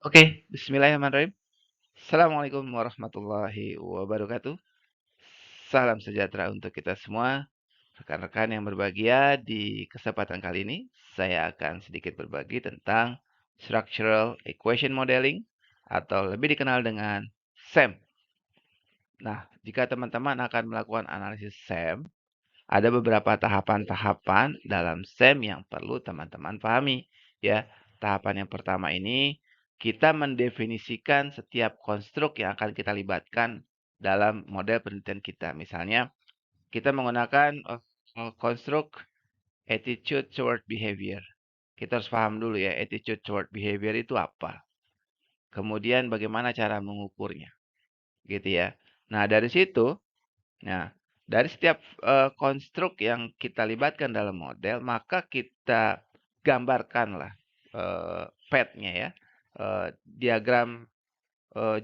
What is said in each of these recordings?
Oke, bismillahirrahmanirrahim. Assalamualaikum warahmatullahi wabarakatuh. Salam sejahtera untuk kita semua. Rekan-rekan yang berbahagia, di kesempatan kali ini saya akan sedikit berbagi tentang Structural Equation Modeling atau lebih dikenal dengan SEM. Nah, jika teman-teman akan melakukan analisis SEM, ada beberapa tahapan-tahapan dalam SEM yang perlu teman-teman pahami. Ya, tahapan yang pertama ini kita mendefinisikan setiap konstruk yang akan kita libatkan dalam model penelitian kita. Misalnya, kita menggunakan konstruk attitude toward behavior. Kita harus paham dulu ya, attitude toward behavior itu apa. Kemudian bagaimana cara mengukurnya, gitu ya. Nah, dari situ, nah, dari setiap konstruk yang kita libatkan dalam model, maka kita gambarkanlah path-nya ya, diagram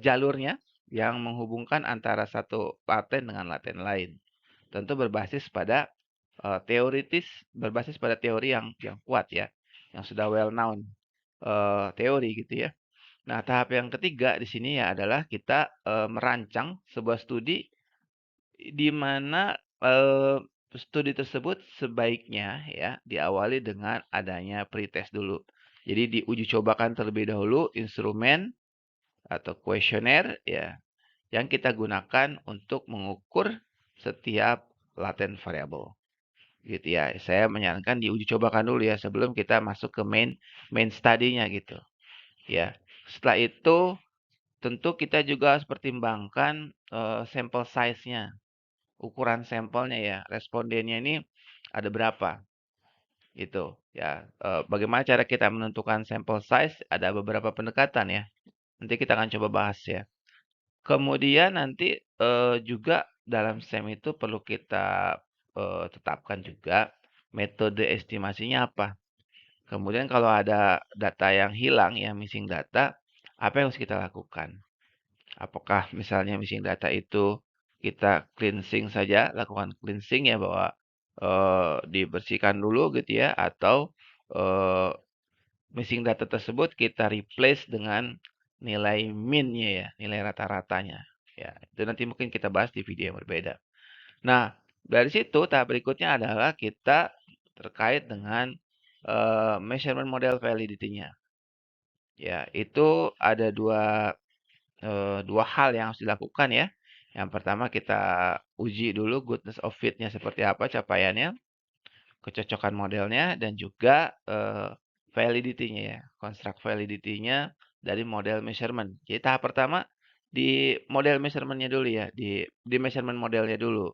jalurnya yang menghubungkan antara satu laten dengan laten lain. Tentu berbasis pada teoritis, berbasis pada teori yang kuat ya, yang sudah well known teori gitu ya. Nah, tahap yang ketiga di sini ya adalah kita merancang sebuah studi di mana, studi tersebut sebaiknya ya diawali dengan adanya pretest dulu. Jadi diuji cobakan terlebih dahulu instrumen atau kuesioner ya yang kita gunakan untuk mengukur setiap latent variable. Gitu ya. Saya menyarankan diuji cobakan dulu ya sebelum kita masuk ke main study-nya gitu. Ya. Setelah itu tentu kita juga harus pertimbangkan sampel size-nya. Ukuran sampelnya ya, respondennya ini ada berapa, gitu ya. Bagaimana cara kita menentukan sample size, ada beberapa pendekatan ya. Nanti kita akan coba bahas ya. Kemudian nanti juga dalam SEM itu perlu kita tetapkan juga metode estimasinya apa. Kemudian kalau ada data yang hilang ya, missing data, apa yang harus kita lakukan? Apakah misalnya missing data itu kita cleansing saja, lakukan cleansing ya bahwa dibersihkan dulu gitu ya, atau missing data tersebut kita replace dengan nilai min-nya ya, nilai rata-ratanya. Ya, itu nanti mungkin kita bahas di video yang berbeda. Nah, dari situ tahap berikutnya adalah kita terkait dengan measurement model validity-nya. Ya, itu ada dua hal yang harus dilakukan ya. Yang pertama kita uji dulu goodness of fit-nya seperti apa capaiannya, kecocokan modelnya, dan juga validity-nya ya, construct validity-nya dari model measurement. Jadi tahap pertama di model measurement-nya dulu ya, di measurement modelnya dulu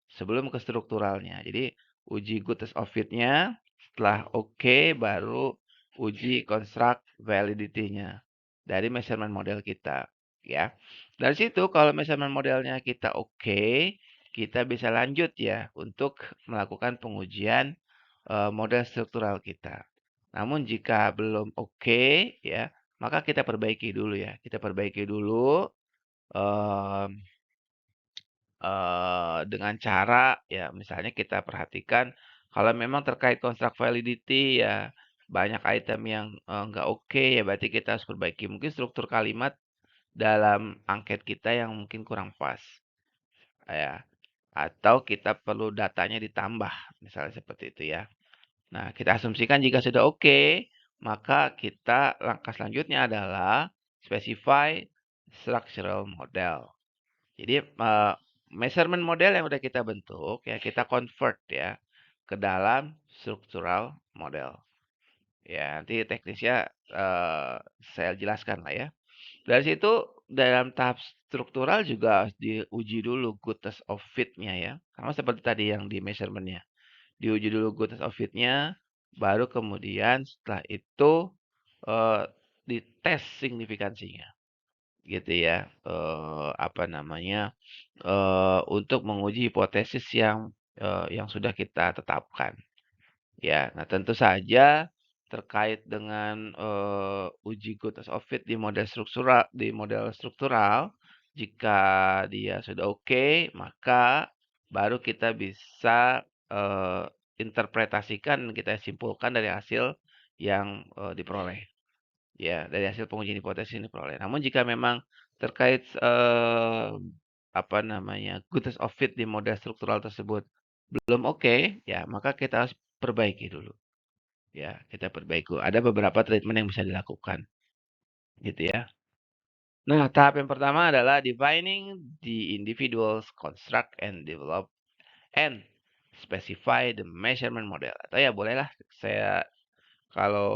sebelum ke strukturalnya. Jadi uji goodness of fit-nya, setelah oke baru uji construct validity-nya dari measurement model kita ya. Dari situ kalau measurement modelnya kita oke, kita bisa lanjut ya untuk melakukan pengujian model struktural kita. Namun jika belum oke ya, maka kita perbaiki dulu ya. Kita perbaiki dulu mmm, dengan cara ya misalnya kita perhatikan kalau memang terkait construct validity ya banyak item yang nggak oke ya berarti kita harus perbaiki mungkin struktur kalimat dalam angket kita yang mungkin kurang pas ya atau kita perlu datanya ditambah misalnya seperti itu ya. Nah, kita asumsikan jika sudah oke, maka kita langkah selanjutnya adalah specify structural model. Jadi measurement model yang udah kita bentuk ya kita convert ya ke dalam structural model. Ya, nanti teknisnya saya jelaskan lah ya. Dari situ dalam tahap struktural juga harus diuji dulu goodness of fit-nya ya. Sama seperti tadi yang di measurement-nya. Diuji dulu goodness of fit-nya, baru kemudian setelah itu dites signifikansinya. Gitu ya. Apa namanya? Untuk menguji hipotesis yang sudah kita tetapkan. Ya, nah tentu saja terkait dengan uji goodness of fit di model struktural, jika dia sudah oke, maka baru kita bisa interpretasikan, kita simpulkan dari hasil yang diperoleh. Ya, dari hasil pengujian hipotesis ini diperoleh. Namun jika memang terkait apa namanya goodness of fit di model struktural tersebut belum oke, ya maka kita harus perbaiki dulu. Ya, kita perbaiki. Ada beberapa treatment yang bisa dilakukan, gitu ya. Nah, tahap yang pertama adalah defining the individual's construct and develop and specify the measurement model. Atau ya bolehlah saya kalau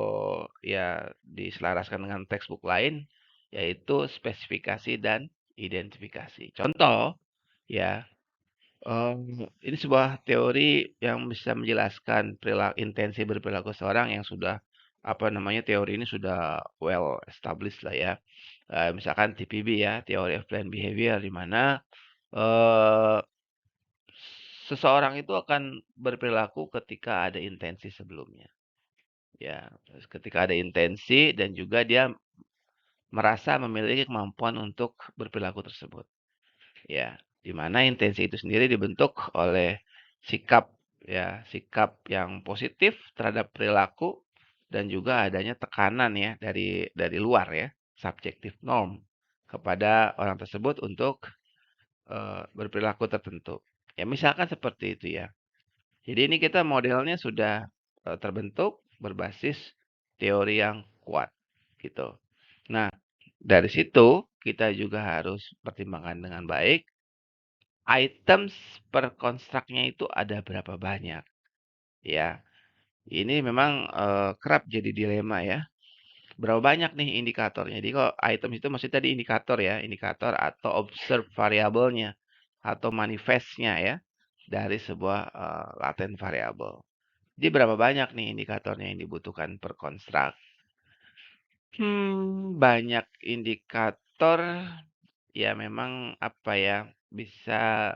ya diselaraskan dengan textbook lain, yaitu spesifikasi dan identifikasi. Contoh, ya, ini sebuah teori yang bisa menjelaskan intensi berperilaku seorang yang sudah apa namanya teori ini sudah well established lah ya. Misalkan TPB ya, Theory of Planned Behavior, di mana eh, seseorang itu akan berperilaku ketika ada intensi sebelumnya. Ya, ketika ada intensi dan juga dia merasa memiliki kemampuan untuk berperilaku tersebut. Ya, di mana intensi itu sendiri dibentuk oleh sikap ya, sikap yang positif terhadap perilaku dan juga adanya tekanan ya dari luar ya, subjective norm kepada orang tersebut untuk berperilaku tertentu. Ya, misalkan seperti itu ya. Jadi ini kita modelnya sudah terbentuk berbasis teori yang kuat gitu. Nah, dari situ kita juga harus pertimbangkan dengan baik items per konstruknya itu ada berapa banyak. Ya, ini memang kerap jadi dilema ya. Berapa banyak nih indikatornya? Jadi kalau item itu maksudnya tadi indikator ya, indikator atau observe variabelnya atau manifestnya ya dari sebuah latent variable. Jadi berapa banyak nih indikatornya yang dibutuhkan per konstruk? Banyak indikator ya memang apa ya bisa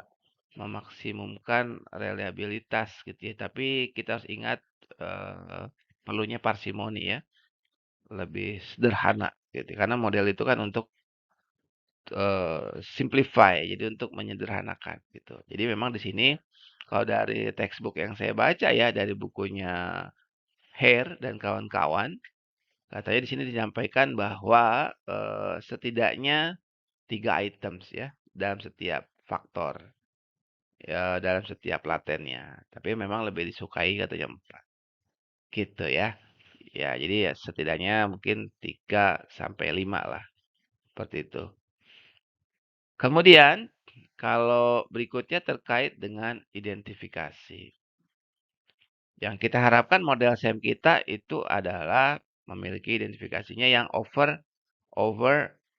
memaksimumkan reliabilitas gitu ya. Tapi kita harus ingat perlunya parsimoni ya, lebih sederhana gitu. Karena model itu kan untuk simplify, jadi untuk menyederhanakan gitu. Jadi memang di sini kalau dari textbook yang saya baca ya dari bukunya Hare dan kawan-kawan, katanya di sini disampaikan bahwa setidaknya 3 items ya dalam setiap faktor. Ya, dalam setiap latennya. Tapi memang lebih disukai katanya 4. Gitu ya. Ya, jadi ya setidaknya mungkin 3 sampai 5 lah. Seperti itu. Kemudian, kalau berikutnya terkait dengan identifikasi. Yang kita harapkan model SEM kita itu adalah memiliki identifikasinya yang over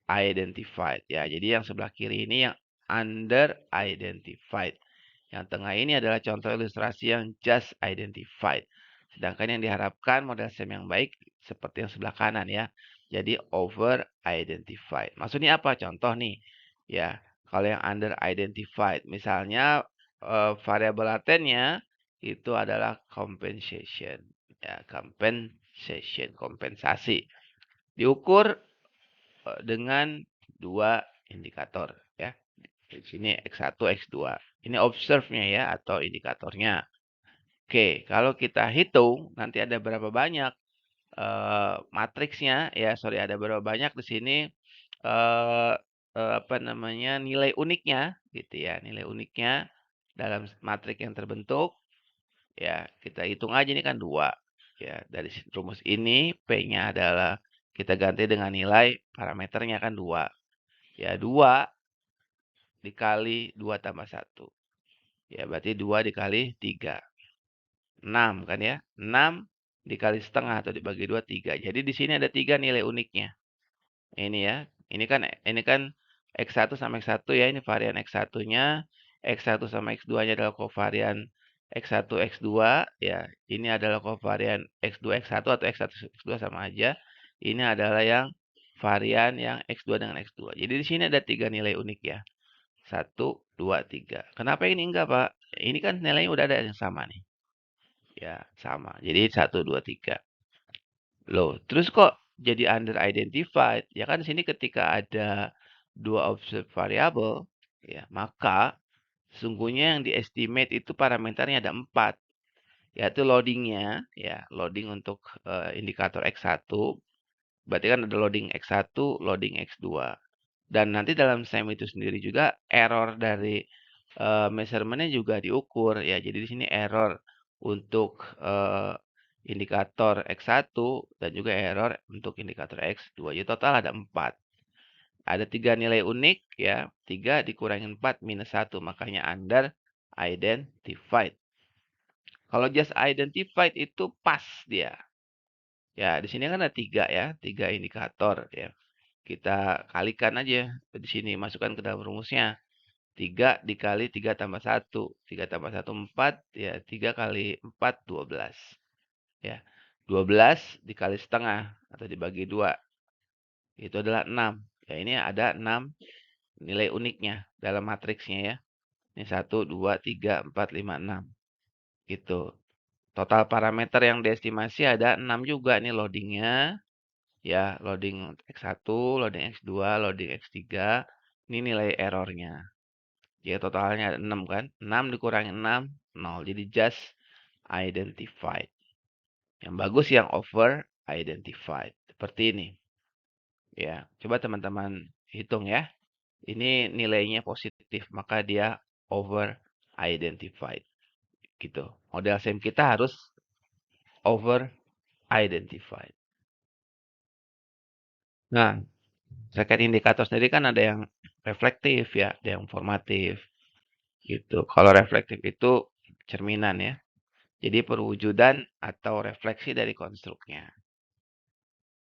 identified ya. Jadi yang sebelah kiri ini yang under identified. Yang tengah ini adalah contoh ilustrasi yang just identified. Sedangkan yang diharapkan model SEM yang baik seperti yang sebelah kanan ya. Jadi over identified. Maksudnya apa? Contoh nih. Ya, kalau yang under identified misalnya variabel latennya itu adalah compensation. Ya, compensation, kompensasi. Diukur dengan 2 indikator ya. Di sini X1, X2. Ini observe-nya ya atau indikatornya. Oke, kalau kita hitung nanti ada berapa banyak matriksnya ya, sorry ada berapa banyak di sini eh apa namanya nilai uniknya gitu ya, nilai uniknya dalam matrik yang terbentuk ya kita hitung aja ini kan 2 ya dari rumus ini P-nya adalah kita ganti dengan nilai parameternya kan 2 ya 2 dikali 2 tambah 1 ya berarti 2 dikali 3 6 kan ya 6 dikali setengah atau dibagi 2 3 jadi di sini ada 3 nilai uniknya ini ya ini kan X1 sama X1 ya ini varian X1-nya X1 sama X2-nya adalah kovarian X1 X2 ya ini adalah kovarian X2 X1 atau X1 X2 sama aja ini adalah yang varian yang X2 dengan X2 jadi di sini ada 3 nilai unik ya 1 2 3 kenapa ini enggak Pak ini kan nilainya udah ada yang sama nih ya sama jadi 1 2 3 loh terus kok jadi under identified ya kan di sini ketika ada 2 observed variable ya maka sesungguhnya yang di estimate itu parameternya ada 4 yaitu loadingnya ya loading untuk indikator X1 Berarti kan ada loading X1, loading X2. Dan nanti dalam SEM itu sendiri juga error dari measurement-nya juga diukur ya. Jadi di sini error untuk indikator X1 dan juga error untuk indikator X2. Jadi total ada 4. Ada 3 nilai unik ya. 3 dikurangi 4 minus 1. Makanya under identified. Kalau just identified itu pas dia. Ya, di sini kan ada 3 ya. 3 indikator ya. Kita kalikan aja di sini. Masukkan ke dalam rumusnya. 3 dikali 3 tambah 1. 3 tambah 1, 4. Ya, 3 kali 4, 12. Ya, 12 dikali setengah atau dibagi 2. Itu adalah 6. Ya, ini ada 6 nilai uniknya dalam matriksnya ya. Ini 1, 2, 3, 4, 5, 6. Gitu. Total parameter yang diestimasi ada 6 juga nih loadingnya. Ya, loading X1, loading X2, loading X3. Ini nilai errornya. Jadi totalnya ada 6 kan. 6 dikurangi 6, 0. Jadi just identified. Yang bagus yang over identified. Seperti ini. Ya, coba teman-teman hitung ya. Ini nilainya positif, maka dia over identified. Gitu. Model SEM kita harus over identified. Nah, terkait indikator sendiri kan ada yang reflektif ya, ada yang formatif. Gitu. Kalau reflektif itu cerminan ya. Jadi perwujudan atau refleksi dari konstruknya.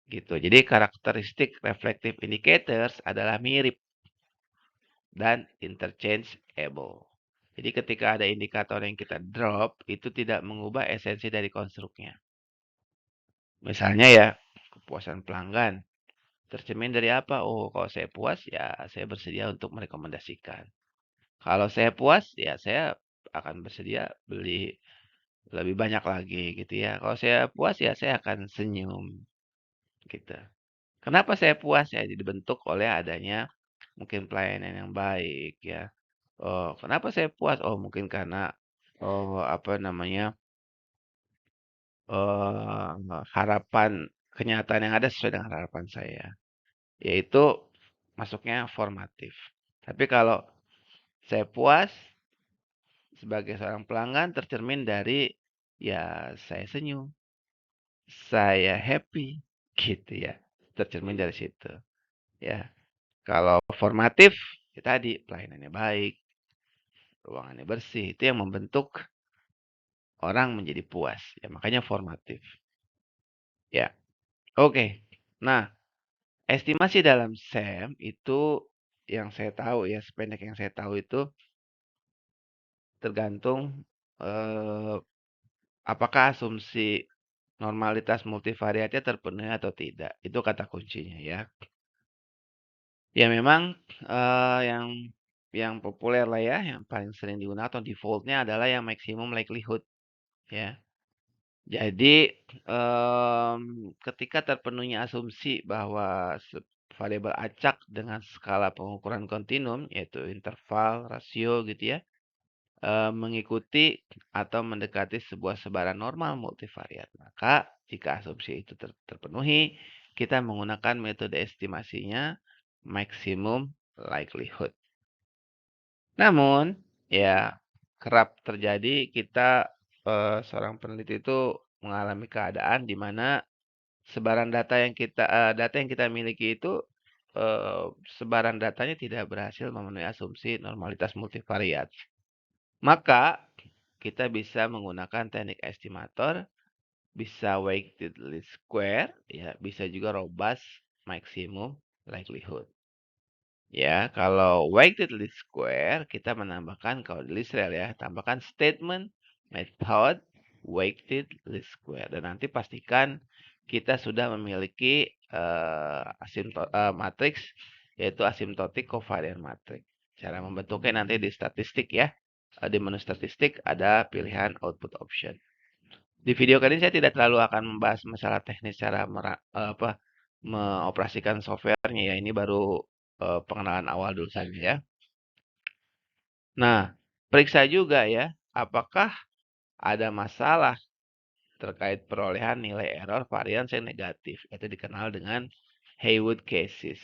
Gitu. Jadi karakteristik reflective indicators adalah mirip dan interchangeable. Jadi ketika ada indikator yang kita drop, itu tidak mengubah esensi dari konstruknya. Misalnya ya, kepuasan pelanggan. Tercermin dari apa? Oh, kalau saya puas, ya saya bersedia untuk merekomendasikan. Kalau saya puas, ya saya akan bersedia beli lebih banyak lagi gitu ya. Kalau saya puas, ya saya akan senyum gitu. Kenapa saya puas? Ya dibentuk oleh adanya mungkin pelayanan yang baik ya. Oh, kenapa saya puas? Oh, mungkin karena apa namanya? Harapan kenyataan yang ada sesuai dengan harapan saya. Yaitu masuknya formatif. Tapi kalau saya puas sebagai seorang pelanggan tercermin dari ya saya senyum, saya happy gitu ya. Tercermin dari situ. Ya. Kalau formatif ya tadi pelayanannya baik, ruangannya bersih, itu yang membentuk orang menjadi puas. Ya, makanya formatif. Ya. Oke. Nah, estimasi dalam SEM itu yang saya tahu ya, sependek yang saya tahu itu tergantung eh, apakah asumsi normalitas multivariatnya terpenuhi atau tidak. Itu kata kuncinya ya. Ya memang yang populer lah ya, yang paling sering digunakan atau defaultnya adalah yang maximum likelihood ya. Jadi ketika terpenuhnya asumsi bahwa variabel acak dengan skala pengukuran kontinum yaitu interval, rasio gitu ya, mengikuti atau mendekati sebuah sebaran normal multivariat. Maka jika asumsi itu terpenuhi, kita menggunakan metode estimasinya maximum likelihood. Namun, ya kerap terjadi kita seorang peneliti itu mengalami keadaan di mana sebaran data yang kita miliki itu sebaran datanya tidak berhasil memenuhi asumsi normalitas multivariat. Maka kita bisa menggunakan teknik estimator, bisa weighted least square, ya bisa juga robust maximum likelihood. Ya, kalau weighted least square, kita menambahkan kalau di list rel ya, tambahkan statement, method, weighted least square. Dan nanti pastikan kita sudah memiliki matriks, yaitu asymptotic covariant matrix. Cara membentuknya nanti di statistik ya. Di menu statistik ada pilihan output option. Di video kali ini saya tidak terlalu akan membahas masalah teknis cara mengoperasikan softwarenya ya. Ini baru pengenalan awal dulu saja ya. Nah, periksa juga ya, apakah ada masalah terkait perolehan nilai error varians yang negatif. Itu dikenal dengan Haywood cases.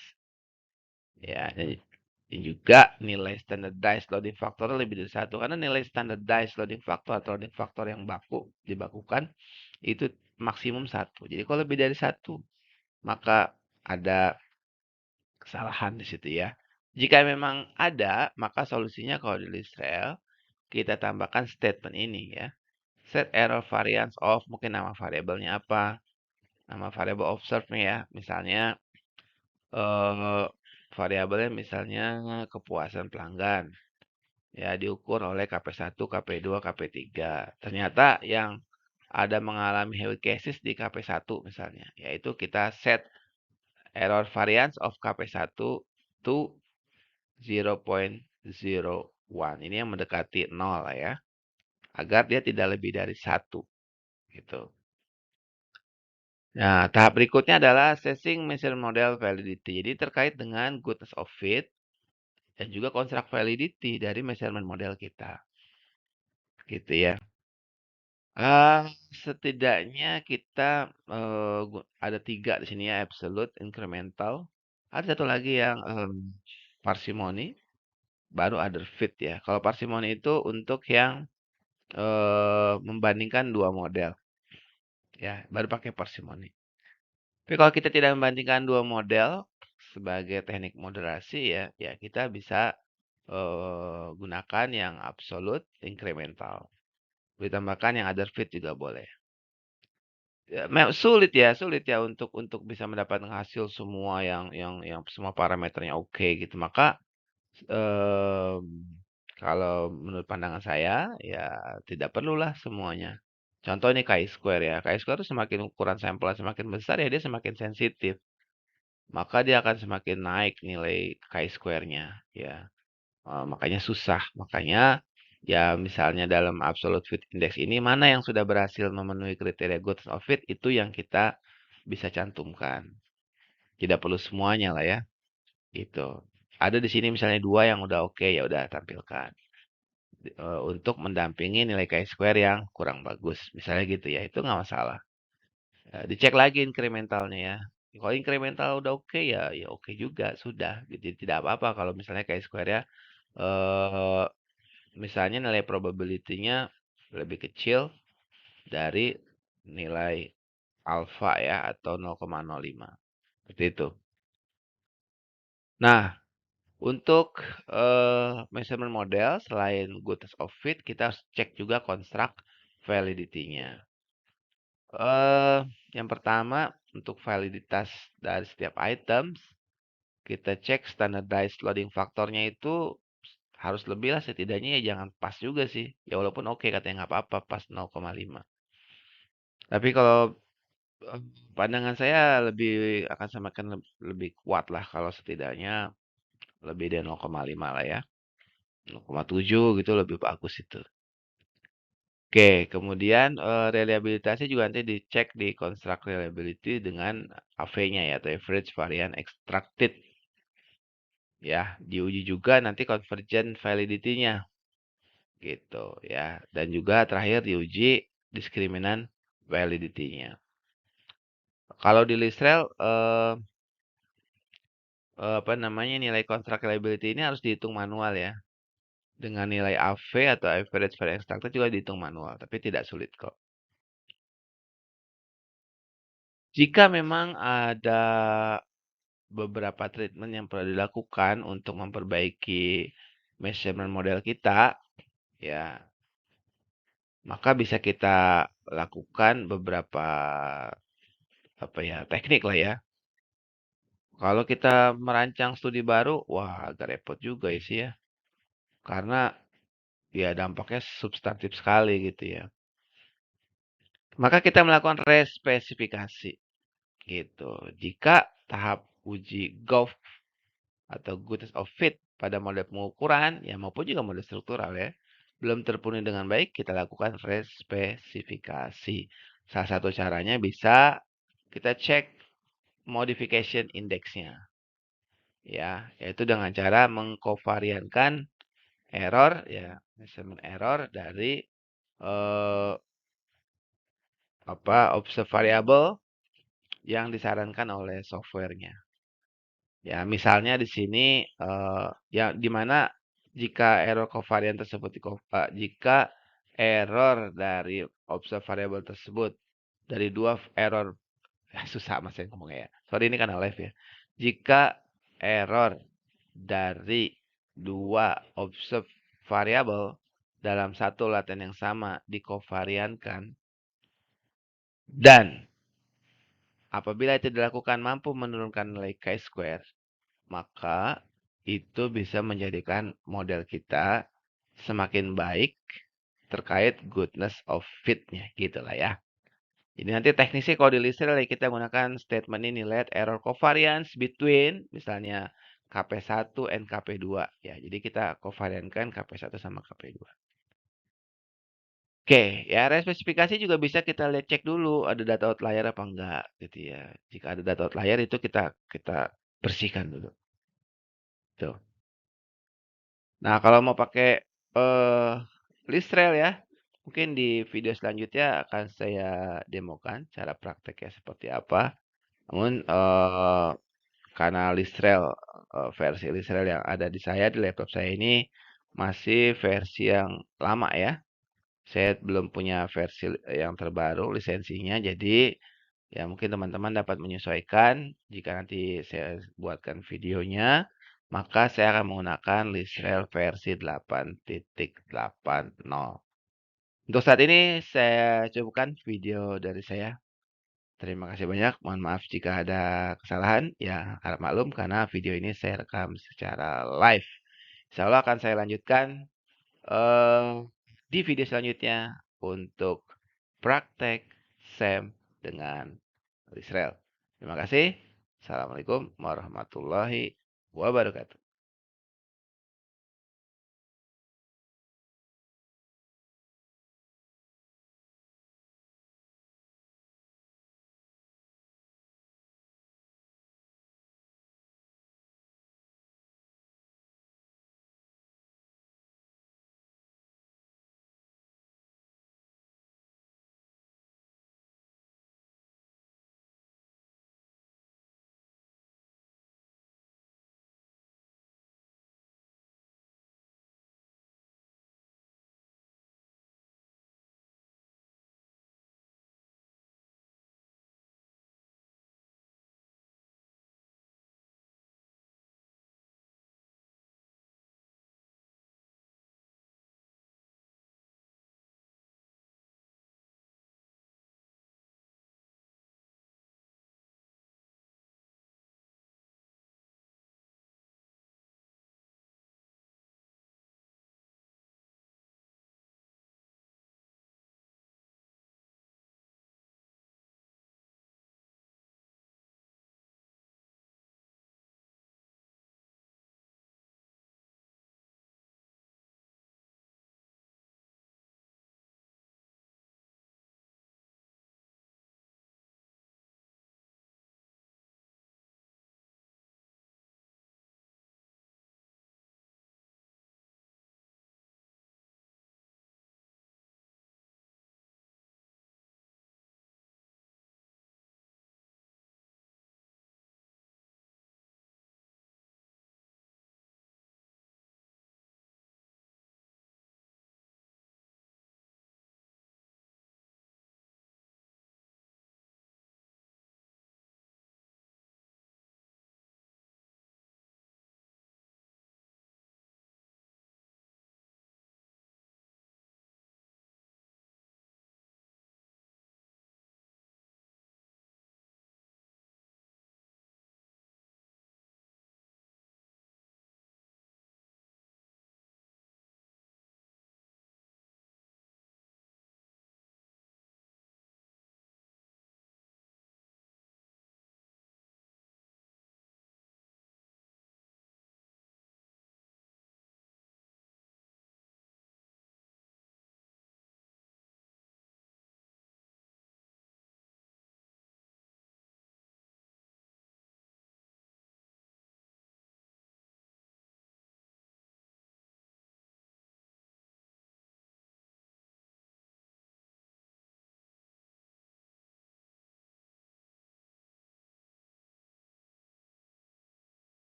Ya, dan juga nilai standardized loading factor lebih dari satu. Karena nilai standardized loading factor atau loading factor yang dibakukan itu maksimum satu. Jadi kalau lebih dari satu, maka ada kesalahan di situ ya. Jika memang ada, maka solusinya kalau di Lisrael, kita tambahkan statement ini ya. Set error variance of, mungkin nama variabelnya apa, nama variabel observe-nya ya. Misalnya, variabelnya misalnya kepuasan pelanggan. Ya, diukur oleh KP1, KP2, KP3. Ternyata yang ada mengalami heavy cases di KP1 misalnya, yaitu kita set error variance of KP1 to 0.01. Ini yang mendekati 0 lah ya. Agar dia tidak lebih dari 1. Gitu. Nah, tahap berikutnya adalah assessing measurement model validity. Jadi terkait dengan goodness of fit dan juga construct validity dari measurement model kita. Gitu ya. Setidaknya kita ada 3 di sini ya, absolute, incremental. Ada satu lagi yang parsimony, baru other fit ya. Kalau parsimony itu untuk yang membandingkan 2 model. Ya, baru pakai parsimony. Tapi kalau kita tidak membandingkan 2 model sebagai teknik moderasi ya, ya kita bisa gunakan yang absolute, incremental. Ditambahkan yang other fit juga boleh. Ya, sulit ya untuk bisa mendapatkan hasil semua yang semua parameternya oke gitu. Maka kalau menurut pandangan saya ya tidak perlulah semuanya. Contoh ini chi-square ya. Chi-square itu semakin ukuran sampel semakin besar ya dia semakin sensitif. Maka dia akan semakin naik nilai chi-square-nya ya. Makanya susah. Makanya ya misalnya dalam absolute fit index ini mana yang sudah berhasil memenuhi kriteria goodness of fit itu yang kita bisa cantumkan. Tidak perlu semuanya lah ya. Gitu. Ada di sini misalnya 2 yang udah oke ya udah tampilkan. Untuk mendampingi nilai chi-square yang kurang bagus. Misalnya gitu ya, itu nggak masalah. Dicek lagi incrementalnya ya. Kalau incremental udah oke ya, ya oke juga, sudah. Jadi tidak apa-apa kalau misalnya chi-square ya eh misalnya nilai probability-nya lebih kecil dari nilai alfa ya atau 0,05. Seperti itu. Nah, untuk measurement model selain goodness of fit, kita harus cek juga construct validity-nya. Yang pertama untuk validitas dari setiap items, kita cek standardized loading faktornya itu harus lebih lah setidaknya ya jangan pas juga sih. Ya walaupun oke katanya nggak apa-apa pas 0,5. Tapi kalau pandangan saya lebih akan semakin lebih kuat lah kalau setidaknya lebih dari 0,5 lah ya. 0,7 gitu lebih bagus itu. Oke, kemudian reliabilitasnya juga nanti dicek di construct reliability dengan AV-nya ya atau average variance extracted. Ya, diuji juga nanti convergent validity-nya. Gitu ya. Dan juga terakhir diuji diskriminan validity-nya. Kalau di Lisrel apa namanya nilai construct reliability ini harus dihitung manual ya. Dengan nilai AV atau average variance extracted juga dihitung manual, tapi tidak sulit kok. Jika memang ada beberapa treatment yang perlu dilakukan untuk memperbaiki measurement model kita, ya, maka bisa kita lakukan beberapa apa ya teknik lah ya. Kalau kita merancang studi baru, wah agak repot juga sih ya, karena ya dampaknya substantif sekali gitu ya. Maka kita melakukan respesifikasi gitu. Jika tahap uji GOF atau goodness of fit pada model pengukuran ya maupun juga model struktural ya belum terpenuhi dengan baik, kita lakukan respesifikasi. Salah satu caranya bisa kita cek modification index-nya. Ya, yaitu dengan cara mengkovariankan error ya, measurement error dari eh, observe variable yang disarankan oleh softwarenya. Ya, misalnya di sini ya di mana jika error covariant tersebut jika error dari observe variable tersebut dari dua error susah mas saya ngomongnya ya. Sorry ini kan live ya. Jika error dari dua observe variable dalam satu latihan yang sama dikovariankan dan apabila itu dilakukan mampu menurunkan nilai chi-square, maka itu bisa menjadikan model kita semakin baik terkait goodness of fit-nya gitu lah ya. Jadi nanti teknisnya kalau di Listel kita gunakan statement ini let error covariance between misalnya KP1 and KP2 ya. Jadi kita covariankan KP1 sama KP2. Oke, ya area spesifikasi juga bisa kita lihat cek dulu ada data outlier apa enggak gitu ya. Jika ada data outlier itu kita bersihkan dulu. Tuh. Nah, kalau mau pakai list trail ya, mungkin di video selanjutnya akan saya demokan cara prakteknya seperti apa. Namun karena list trail versi list trail yang ada di saya di laptop saya ini masih versi yang lama ya. Saya belum punya versi yang terbaru lisensinya, jadi ya mungkin teman-teman dapat menyesuaikan jika nanti saya buatkan videonya, maka saya akan menggunakan Lisrael versi 8.80. Untuk saat ini saya cukupkan video dari saya. Terima kasih banyak. Mohon maaf jika ada kesalahan. Ya, harap maklum karena video ini saya rekam secara live. Insya Allah akan saya lanjutkan eh, di video selanjutnya untuk praktek SEM dengan Israel. Terima kasih. Assalamualaikum warahmatullahi wabarakatuh.